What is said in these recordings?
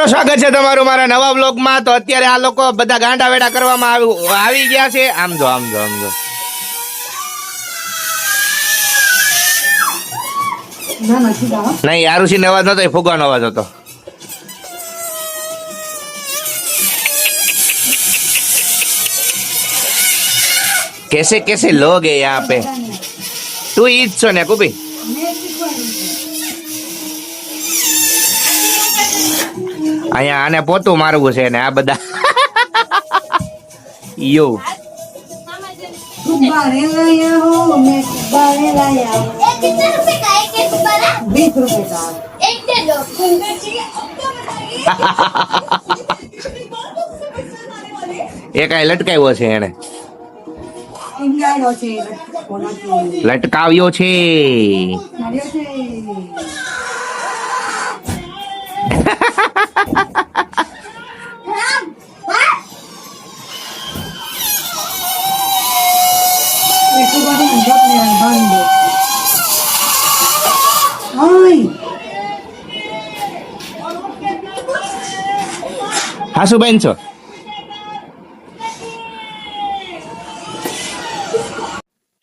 મિત્રો સ્વાગત છે તમારું મારા નવા બ્લોગમાં। તો અત્યારે આ લોકો બધા ગાંડા વેડા કરવામાં આવી ગયા છે। આમ જો નહીં, આરુષી નો અવાજ નતો, એ ફુગાનો અવાજ હતો। कैसे कैसे लोग है यहाँ पे। તું ઈ જ છો ને કુપી? અહીંયા આને પોતું મારવું છે ને આ બધા યો એ કઈ લટકાવ્યો છે એને, લટકાવ્યો છે। હાસુ બેન છો?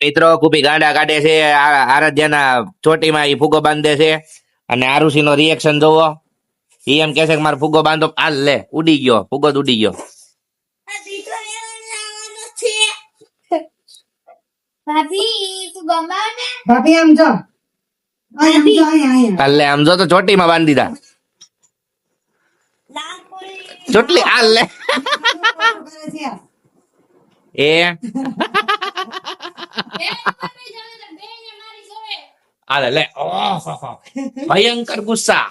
મિત્રો કુપી ગાંડા કાઢે છે, આરાધ્યાના ચોટીમાં ઈ ફુગો બાંધે છે અને આરુષી નો રિએક્શન જોવો। ઈ એમ કે છે કે મારો ફુગો બાંધો, આ લે ઉડી ગયો, ફુગો જ ઉડી ગયો। ભાભી આમ જો, લે આમ જો તો ચોટીમાં બાંધી દીધા, ચોટલી આ લે એ આલે લે, ઓહો ભયંકર ગુસ્સા।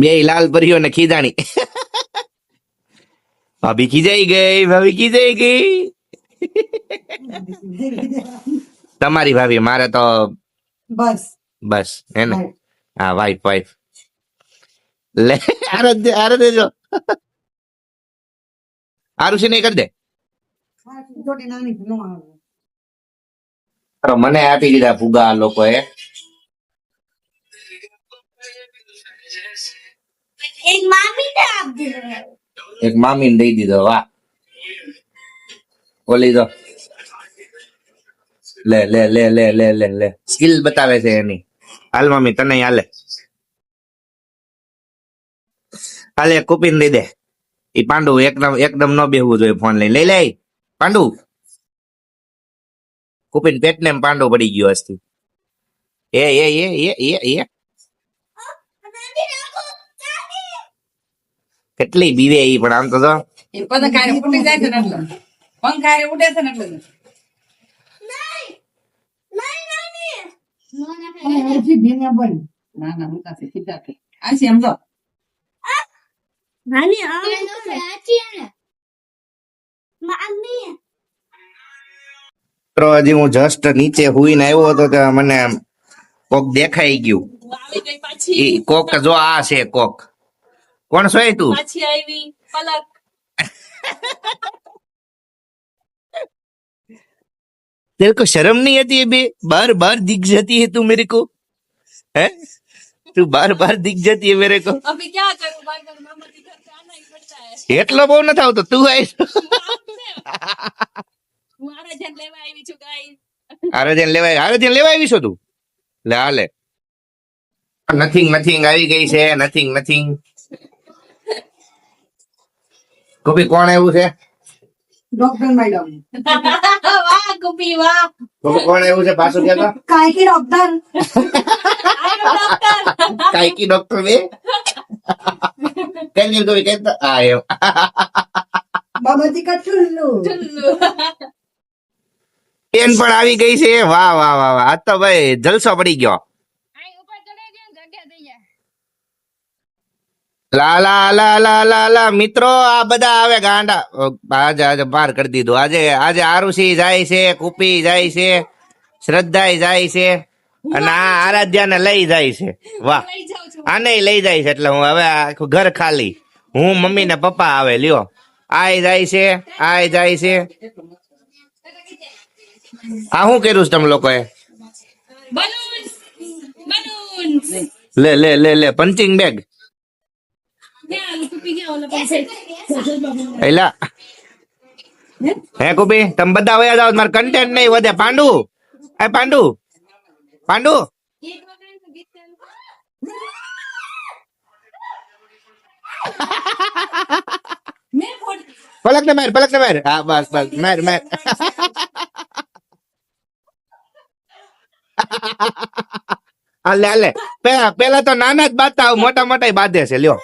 બે લાલ પરીઓ ને ખીજાણી। ભાભી ખીજાઈ ગઈ, ભાભી ખીજાઈ ગઈ। તમારી ભાભી, મારે તો બસ બસ હે ને, હા વાઈફ લે આરદે જો આરુષી નહીં કરી દે, મને આપી દીધા ફુગા આ લોકોએ। એક મામીને દઈ દીધો, વાહ ઓલી તો લે લે લે લે લે લે લે સ્કિલ બતાવે છે એની। હાલ મમ્મી તને હાલે, હાલે કુપીને દઈ દે। ઈ પાંડુ એકદમ ન બેહવું જોઈએ, ફોન લઈ લે પાંડુ। કુપીન પેટને પાંડુ પડી ગયો હસ્તી। એ કેટલી બીવે ઈ, પણ આમ તો પંખારે ઉડે છે ને એટલે હજી હું જસ્ટ નીચે હુઈને આવ્યો હતો તો મને કોક દેખાઈ ગયું। કોક જો આ છે કોક, કોણ છો તું? तेरे को शर्म नहीं आती है बे? बार बार दिख जाती है तू मेरे को, है तू बार बार दिख जाती है मेरे को। अभी क्या करूं, बार बार मामा के घर पे आना ही पड़ता है। એટલો બહુ ન થાવ તો તું આવીશ। હું આરાધ્યાને લેવા આવી છું ગાઈસ। આરાધ્યાને લેવા આવી છો તું? લે હાલે, નથિંગ આવી ગઈ છે, નથિંગ। કોપી કોણ આવ્યું છે? Doctor madam. વાહ ગુપી વાહ, કોપી કોણ આવ્યું છે પાછું કહેતો? કાયકી ડોક્ટર। કાયકી ડોક્ટર બે કેમ તો કહેતા આ એમ બાબાજી કા ચુલ્લુ। પેન પણ આવી ગઈ છે, વાહ વાહ વાહ વાહ, આજ તો ભાઈ જલસો પડી ગયો। લા મિત્રો આ બધા આવે ગાંડા, આજે પાર કરી દીધું। આજે આરુષી જાય છે, કુપી જાય છે, શ્રદ્ધા જાય છે અને આ આરાધ્યાને લઈ જાય છે। વાહ, આને લઈ જાય છે એટલે હું હવે આખું ઘર ખાલી, હું મમ્મી ને પપ્પા આવે લ્યો। આય જાય છે, આય જાય છે। આ શું કર્યું છે તમે લોકોએ? બલૂન લે લે લે લે પંચિંગ બેગ કુપી ગયા ઓલા પાસે એલા હે કુપી તમે બધા વયા જાવ મારે કન્ટેન્ટ નહીં વધે પાંડુ એ પાંડુ પાંડુ એક વખત ગીત ચાલુ મેં ફોડ પલક ને માર હા બસ બસ માર માર હાલે હાલે પેલા તો નાના જ બાંધતા હવે મોટા મોટા બાંધે છે લ્યો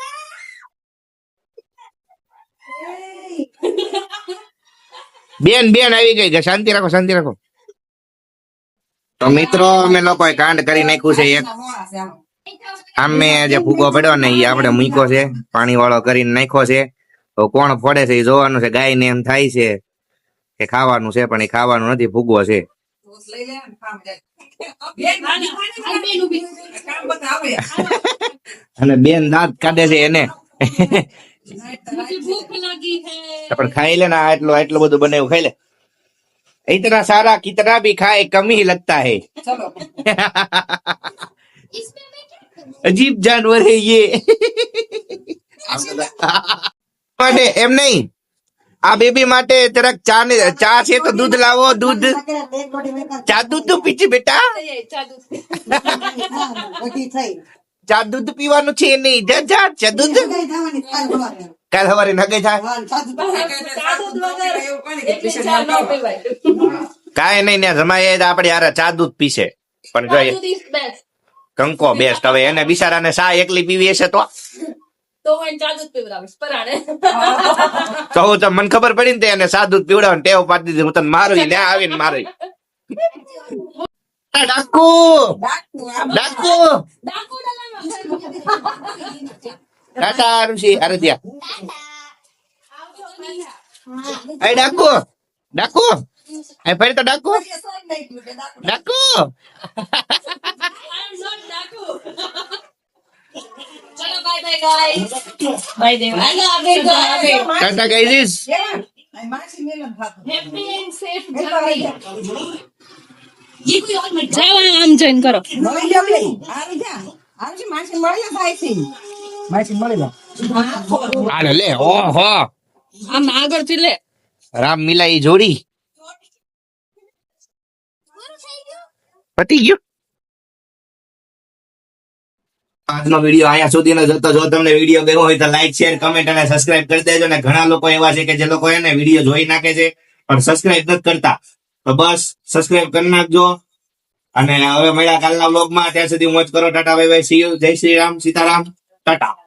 બેન બેન આવી ગઈ છે શાંતિ રાખો શાંતિ રાખો તો મિત્રો અમે લોકોએ કાંડ કરી નાખ્યું છે એક આમે જે ફૂગો પડ્યો ને એ આપણે મૂક્યો છે પાણી વાળો કરીને નાખ્યો છે તો કોણ ફોડે છે એ જોવાનું છે ગાય ને એમ થાય છે કે ખાવાનું છે પણ એ ખાવાનું નથી ફૂગો છે અને બેન દાંત કાઢે છે એને मुझे भूख लगी है પણ ખાઈ લે ને આટલું આટલું બધું બનાવ્યું ખાઈ લે इतना सारा कितना भी खाए कम ही लगता है इसमें मैं क्या करूं अजीब जानवर है ये માટે એમ નહીં આ બેબી માટે જરાક ચા ને ચા છે તો દૂધ લાવો દૂધ ચા દૂધ પીછી બેટા ચા દૂધ પીવાનું છે નહીં જા જા ચા દૂધ કાલ સવારે નગે થાય કાંઈ નહીં ને જમાય આપણે યાર ચા દૂધ પીશે પણ જોઈએ કંકો બેસ્ટ હવે એને બિચારાને સા એકલી પીવી હશે તો तो मैं चादू पीवराविश पराणे તો હું તો મને ખબર પડી ને તે એને સા દૂધ પીવડાવવાની ટેવ પાડી દીધી હું તને મારું લે આવીને મારી ડાકુ ડાકુ डाकू डाला ટાટા ઋષિ અરે દિયા એ ડાકુ ડાકુ એ ફરી તો ડાકુ ડાકુ आई एम नॉट डाकू चलो बाय बाय गाइस बाय देव आगे Tata guys happy and safe journey ये कोई और मत जाओ आम जॉइन करो આલે લે ઓહો આમ આગળ થી લે રામ મિલાઈ જોડી પતી ગયું આજનો વિડીયો અહીંયા સુધીનો જોતો જો તમને વિડીયો ગમ્યો હોય તો લાઈક શેર કમેન્ટ અને સબસ્ક્રાઇબ કરી દેજો ને ઘણા લોકો એવા છે કે જે લોકો એને વિડીયો જોઈ નાખે છે પણ સબસ્ક્રાઇબ નથી કરતા તો બસ સબસ્ક્રાઇબ કરી નાખજો અને હવે મળ્યા કાલના વ્લોગમાં ત્યાં સુધી મોજ કરો Tata bye bye see you જય શ્રી રામ સીતારામ ટાટા